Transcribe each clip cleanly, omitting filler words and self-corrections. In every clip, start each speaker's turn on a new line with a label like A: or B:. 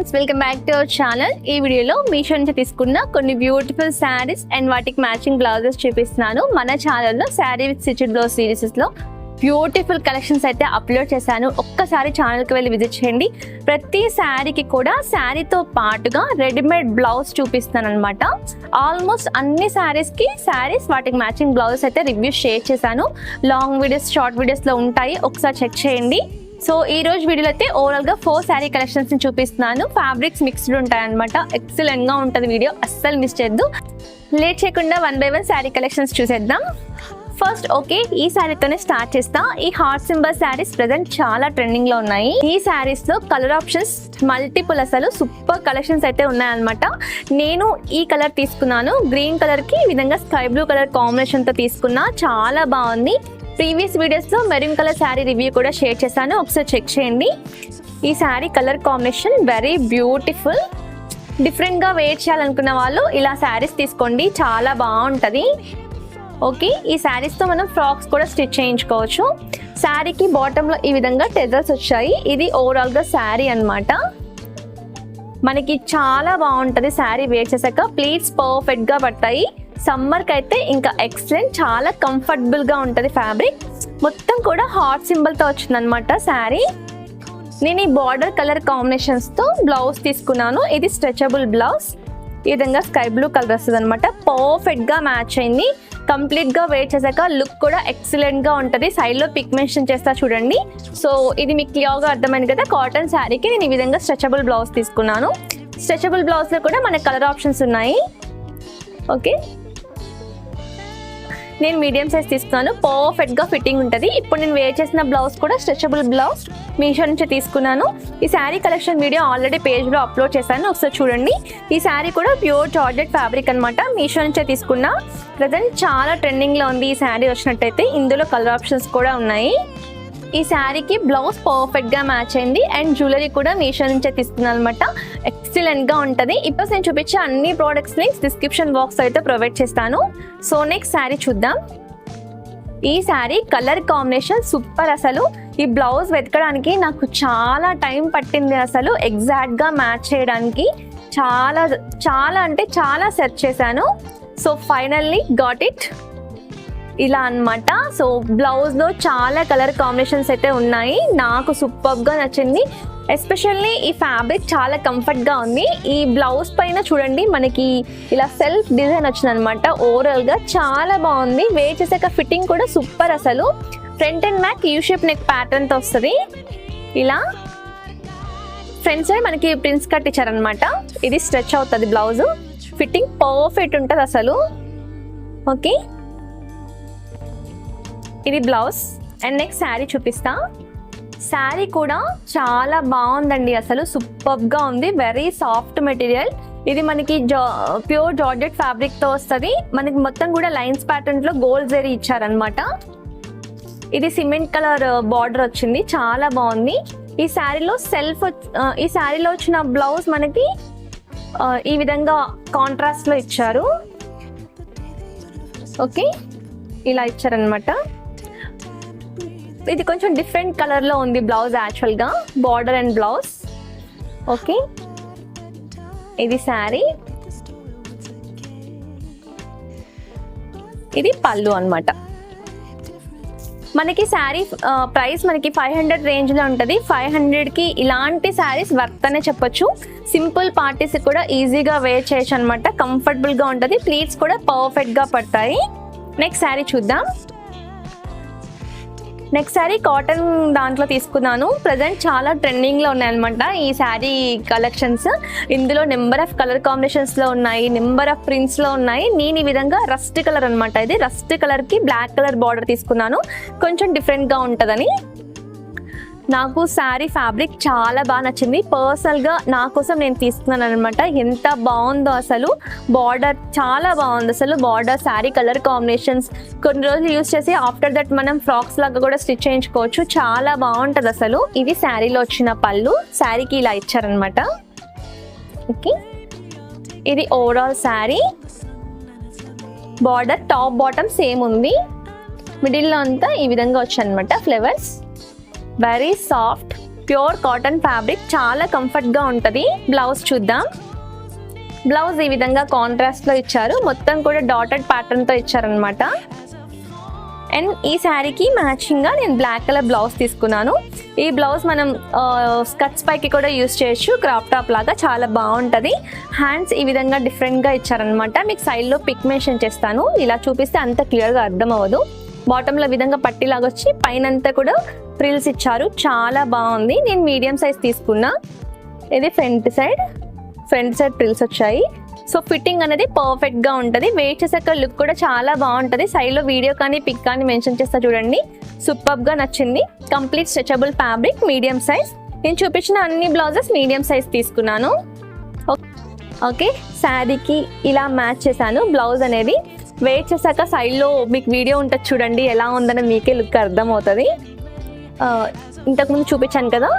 A: Friends, welcome back to our channel. ఈ వీడియోలో మీషో నుంచి తీసుకున్న కొన్ని బ్యూటిఫుల్ శారీస్ అండ్ వాటికి మ్యాచింగ్ బ్లౌజెస్ చూపిస్తున్నాను. మన ఛానల్లో శారీ విత్ స్టిచ్డ్ బ్లౌజ్ సిరీస్లో బ్యూటిఫుల్ కలెక్షన్స్ అయితే అప్లోడ్ చేశాను. ఒక్కసారి ఛానల్కి వెళ్ళి విజిట్ చేయండి. ప్రతి శారీకి కూడా శారీతో పాటుగా రెడీమేడ్ బ్లౌజ్ చూపిస్తాను అనమాట. ఆల్మోస్ట్ అన్ని శారీస్ వాటికి మ్యాచింగ్ బ్లౌజెస్ అయితే రివ్యూస్ షేర్ చేశాను. లాంగ్ వీడియోస్, షార్ట్ వీడియోస్లో ఉంటాయి, ఒకసారి చెక్ చేయండి. సో ఈ రోజు వీడియోలో అయితే ఓవరాల్గా 4 శారీ కలెక్షన్స్ ని చూపిస్తున్నాను. ఫ్యాబ్రిక్స్ మిక్స్డ్ ఉంటాయి అనమాట. ఎక్సలెంట్ గా ఉంటుంది వీడియో, అస్సలు మిస్ చేయొద్దు. లేట్ చేయకుండా 1 by 1 శారీ కలెక్షన్స్ చూసేద్దాం. ఫస్ట్ ఈ శారీతోనే స్టార్ట్ చేస్తా. ఈ హార్ట్ సింబల్ శారీస్ ప్రెసెంట్ చాలా ట్రెండింగ్ లో ఉన్నాయి. ఈ శారీస్ లో కలర్ ఆప్షన్స్ మల్టిపుల్, అసలు సూపర్ కలెక్షన్స్ అయితే ఉన్నాయన్నమాట. నేను ఈ కలర్ తీసుకున్నాను. గ్రీన్ కలర్ కి ఈ విధంగా స్కై బ్లూ కలర్ కాంబినేషన్ తో తీసుకున్నా, చాలా బాగుంది. ప్రీవియస్ వీడియోస్లో మెరూన్ కలర్ శారీ రివ్యూ కూడా షేర్ చేశాను, ఒకసారి చెక్ చేయండి. ఈ sari colour combination very beautiful. డిఫరెంట్గా వేర్ చేయాలనుకున్న వాళ్ళు ఇలా శారీస్ తీసుకోండి, చాలా బాగుంటుంది. ఈ శారీస్తో మనం ఫ్రాక్స్ కూడా స్టిచ్ చేయించుకోవచ్చు. శారీకి బాటంలో ఈ విధంగా టెజల్స్ వచ్చాయి. ఇది ఓవరాల్గా శారీ అన్నమాట. మనకి చాలా బాగుంటుంది శారీ వేర్ చేశాక. ప్లీట్స్ పర్ఫెక్ట్గా పడతాయి. సమ్మర్కి అయితే ఇంకా ఎక్సలెంట్, చాలా కంఫర్టబుల్గా ఉంటుంది. ఫ్యాబ్రిక్ మొత్తం కూడా హార్ట్ సింబల్తో వచ్చిందనమాట శారీ. నేను ఈ బార్డర్ కలర్ కాంబినేషన్స్తో బ్లౌజ్ తీసుకున్నాను. ఇది స్ట్రెచబుల్ బ్లౌజ్. ఈ విధంగా స్కై బ్లూ కలర్ వస్తుంది అనమాట. పర్ఫెక్ట్గా మ్యాచ్ అయింది. కంప్లీట్గా వేర్ చేశాక లుక్ కూడా ఎక్సలెంట్గా ఉంటుంది. సైడ్లో పిక్ మెన్షన్ చేస్తా చూడండి. సో ఇది మీకు క్లియర్గా అర్థమైంది కదా. కాటన్ శారీకి నేను ఈ విధంగా స్ట్రెచబుల్ బ్లౌజ్ తీసుకున్నాను. స్ట్రెచబుల్ బ్లౌజ్లో కూడా మనకు కలర్ ఆప్షన్స్ ఉన్నాయి. నేను మీడియం సైజ్ తీసుకున్నాను. పర్ఫెక్ట్గా ఫిట్టింగ్ ఉంటుంది. ఇప్పుడు నేను వేర్ చేసిన బ్లౌజ్ కూడా స్ట్రెచబుల్ బ్లౌజ్ మీషో నుంచి తీసుకున్నాను. ఈ శారీ కలెక్షన్ వీడియో ఆల్రెడీ పేజ్లో అప్లోడ్ చేశాను, ఒకసారి చూడండి. ఈ శారీ కూడా ప్యూర్ జార్జెట్ ఫ్యాబ్రిక్ అనమాట. మీషో నుంచే తీసుకున్నా. ప్రజెంట్ చాలా ట్రెండింగ్లో ఉంది ఈ శారీ వచ్చినట్టయితే. ఇందులో కలర్ ఆప్షన్స్ కూడా ఉన్నాయి. ఈ శారీకి బ్లౌజ్ పర్ఫెక్ట్గా మ్యాచ్ అయింది. అండ్ జ్యువెలరీ కూడా మీషో నుంచే తీసుకున్నాను అనమాట. ఎక్సలెంట్గా ఉంటుంది. ఇప్పుడు నేను చూపించే అన్ని ప్రోడక్ట్స్ లింక్స్ డిస్క్రిప్షన్ బాక్స్ అయితే ప్రొవైడ్ చేస్తాను. సో నెక్స్ట్ శారీ చూద్దాం. ఈ శారీ కలర్ కాంబినేషన్ సూపర్. అసలు ఈ బ్లౌజ్ వెతకడానికి నాకు చాలా టైం పట్టింది. అసలు ఎగ్జాక్ట్గా మ్యాచ్ చేయడానికి చాలా అంటే చాలా సెర్చ్ చేశాను. So finally got it. ఇలా అన్నమాట. సో బ్లౌజ్లో చాలా కలర్ కాంబినేషన్స్ అయితే ఉన్నాయి. నాకు సూపర్గా నచ్చింది. ఎస్పెషల్లీ ఈ ఫ్యాబ్రిక్ చాలా కంఫర్ట్గా ఉంది. ఈ బ్లౌజ్ పైన చూడండి, మనకి ఇలా సెల్ఫ్ డిజైన్ వచ్చిందనమాట. ఓవరాల్గా చాలా బాగుంది. వేర్ చేసాక ఫిట్టింగ్ కూడా సూపర్. అసలు front and back U shape neck ప్యాటర్న్తో వస్తుంది. ఇలా ఫ్రంట్ సైడ్ మనకి ప్రిన్స్ కట్ ఇచ్చారనమాట. ఇది స్ట్రెచ్ అవుతుంది బ్లౌజ్. ఫిట్టింగ్ పర్ఫెక్ట్ ఉంటుంది అసలు. ఇది బ్లౌజ్. అండ్ నెక్స్ట్ శారీ చూపిస్తా. శారీ కూడా చాలా బాగుందండి. అసలు సూపర్గా ఉంది. Very soft material. ఇది మనకి ప్యూర్ జార్జెట్ ఫ్యాబ్రిక్తో వస్తుంది. మనకి మొత్తం కూడా లైన్స్ ప్యాటర్న్లో గోల్డ్ జరీ ఇచ్చారనమాట. ఇది సిమెంట్ కలర్ బార్డర్ వచ్చింది, చాలా బాగుంది. ఈ శారీలో వచ్చిన బ్లౌజ్ మనకి ఈ విధంగా కాంట్రాస్ట్లో ఇచ్చారు. ఇలా ఇచ్చారనమాట. ఇది కొంచెం డిఫరెంట్ కలర్లో ఉంది బ్లౌజ్ యాక్చువల్గా, బార్డర్ అండ్ బ్లౌజ్. ఇది శారీ. ఇది పళ్ళు అనమాట. మనకి శారీ ప్రైస్ మనకి 500 రేంజ్లో ఉంటుంది. 500కి ఇలాంటి శారీస్ వర్త్ అనే చెప్పొచ్చు. సింపుల్ పార్టీస్ కూడా ఈజీగా వేర్ చేయొచ్చు అనమాట. కంఫర్టబుల్గా ఉంటుంది. ప్లీట్స్ కూడా పర్ఫెక్ట్గా పడతాయి. నెక్స్ట్ శారీ చూద్దాం. నెక్స్ట్ శారీ కాటన్ దాంట్లో తీసుకున్నాను. ప్రజెంట్ చాలా ట్రెండింగ్లో ఉన్నాయన్నమాట ఈ శారీ కలెక్షన్స్. ఇందులో నెంబర్ ఆఫ్ కలర్ కాంబినేషన్స్లో ఉన్నాయి, నెంబర్ ఆఫ్ ప్రింట్స్లో ఉన్నాయి. నేను ఈ విధంగా రస్ట్ కలర్ అనమాట. ఇది రస్ట్ కలర్కి బ్లాక్ కలర్ బార్డర్ తీసుకున్నాను, కొంచెం డిఫరెంట్గా ఉంటుందని. నాకు శారీ ఫ్యాబ్రిక్ చాలా బాగా నచ్చింది. పర్సనల్గా నా కోసం నేను తీసుకున్నాను అనమాట. ఎంత బాగుందో అసలు. బార్డర్ చాలా బాగుంది అసలు. బార్డర్, శారీ కలర్ కాంబినేషన్స్ కొన్ని రోజులు యూస్ చేసి ఆఫ్టర్ దట్ మనం ఫ్రాక్స్ లాగా కూడా స్టిచ్ చేయించుకోవచ్చు. చాలా బాగుంటుంది అసలు. ఇది శారీలో వచ్చిన పళ్ళు. శారీకి ఇలా ఇచ్చారనమాట. ఇది overall sari. Border top bottom same ఉంది. మిడిల్లో అంతా ఈ విధంగా వచ్చాయన్నమాట flowers. Very soft, pure cotton fabric, చాలా కంఫర్ట్గా ఉంటుంది. బ్లౌజ్ చూద్దాం. బ్లౌజ్ ఈ విధంగా కాంట్రాస్ట్లో ఇచ్చారు, మొత్తం కూడా డాటెడ్ ప్యాటర్న్తో ఇచ్చారనమాట. అండ్ ఈ శారీకి మ్యాచింగ్గా నేను బ్లాక్ కలర్ బ్లౌజ్ తీసుకున్నాను. ఈ బ్లౌజ్ మనం స్కర్ట్స్ పైకి కూడా యూస్ చేయొచ్చు, క్రాప్ టాప్ లాగా చాలా బాగుంటుంది. హ్యాండ్స్ ఈ విధంగా డిఫరెంట్గా ఇచ్చారనమాట. మీకు సైడ్లో పిక్ మెన్షన్ చేస్తాను, ఇలా చూపిస్తే అంత క్లియర్గా అర్థం అవ్వదు. బాటంలో విధంగా పట్టీలాగా వచ్చి పైనంతా కూడా ఫ్రిల్స్ ఇచ్చారు, చాలా బాగుంది. నేను మీడియం సైజ్ తీసుకున్నా. ఇది ఫ్రంట్ సైడ్ ఫ్రిల్స్ వచ్చాయి. సో ఫిట్టింగ్ అనేది పర్ఫెక్ట్గా ఉంటుంది. వెయిట్ చేసాక లుక్ కూడా చాలా బాగుంటుంది. సైడ్లో వీడియో కానీ పిక్ కానీ మెన్షన్ చేస్తా చూడండి. సూపర్గా నచ్చింది. Complete stretchable fabric, medium size. నేను చూపించిన అన్ని బ్లౌజెస్ మీడియం సైజ్ తీసుకున్నాను. ఓకే, శారీకి ఇలా మ్యాచ్ చేశాను. బ్లౌజ్ అనేది వెయిట్ చేశాక సైడ్లో మీకు వీడియో ఉంటుంది చూడండి, ఎలా ఉందని మీకే లుక్ అర్థమవుతుంది. ఇంతకుముందు చూపించాను కదా,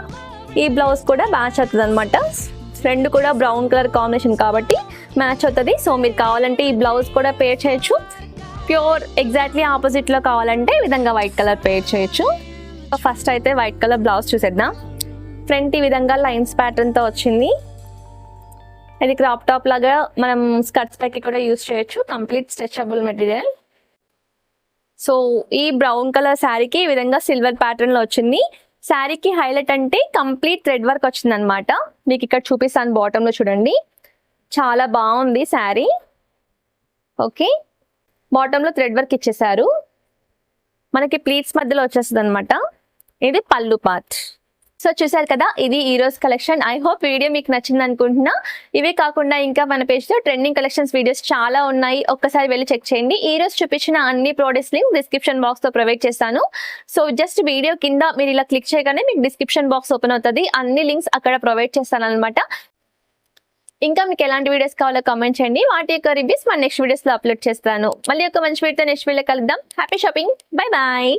A: ఈ బ్లౌజ్ కూడా మ్యాచ్ అవుతుంది అనమాట. రెండు కూడా బ్రౌన్ కలర్ కాంబినేషన్ కాబట్టి మ్యాచ్ అవుతుంది. సో మీరు కావాలంటే ఈ బ్లౌజ్ కూడా పేర్ చేయొచ్చు. ప్యూర్ ఎగ్జాక్ట్లీ ఆపోజిట్లో కావాలంటే ఈ విధంగా వైట్ కలర్ పేర్ చేయొచ్చు. ఫస్ట్ అయితే వైట్ కలర్ బ్లౌజ్ చూసేద్దాం. ఫ్రంట్ ఈ విధంగా లైన్స్ ప్యాటర్న్తో వచ్చింది. ఇది క్రాప్ టాప్ లాగా మనం స్కర్ట్స్ పైకి కూడా యూస్ చేయొచ్చు. Complete stretchable material. సో ఈ బ్రౌన్ కలర్ శారీకి ఈ విధంగా సిల్వర్ ప్యాటర్న్లో వచ్చింది. శారీకి హైలైట్ అంటే కంప్లీట్ థ్రెడ్ వర్క్ వచ్చింది అనమాట. మీకు ఇక్కడ చూపిస్తాను, బాటంలో చూడండి, చాలా బాగుంది శారీ. ఓకే, బాటంలో థ్రెడ్ వర్క్ ఇచ్చేసారు. మనకి ప్లీట్స్ మధ్యలో వచ్చేస్తుంది అనమాట. ఇది పళ్ళు పార్ట్. సో చూసారు కదా, ఇది ఈ రోజు కలెక్షన్. ఐ హోప్ వీడియో మీకు నచ్చింది అనుకుంటున్నా. ఇవే కాకుండా ఇంకా మన పేజ్లో ట్రెండింగ్ కలెక్షన్స్ వీడియోస్ చాలా ఉన్నాయి, ఒక్కసారి వెళ్ళి చెక్ చేయండి. ఈ రోజు చూపించిన అన్ని ప్రోడక్ట్స్ లింక్ డిస్క్రిప్షన్ బాక్స్లో ప్రొవైడ్ చేస్తాను. సో జస్ట్ వీడియో కింద మీరు ఇలా క్లిక్ చేయగానే మీకు డిస్క్రిప్షన్ బాక్స్ ఓపెన్ అవుతుంది. అన్ని లింక్స్ అక్కడ ప్రొవైడ్ చేస్తాను అనమాట. ఇంకా మీకు ఎలాంటి వీడియోస్ కావాలో కామెంట్ చేయండి. వాటి యొక్క రివ్యూస్ మన నెక్స్ట్ వీడియోస్లో అప్లోడ్ చేస్తాను. మళ్ళీ ఒక మంచి వీడియోతో నెక్స్ట్ వీడియో కలుద్దాం. Happy shopping, bye bye.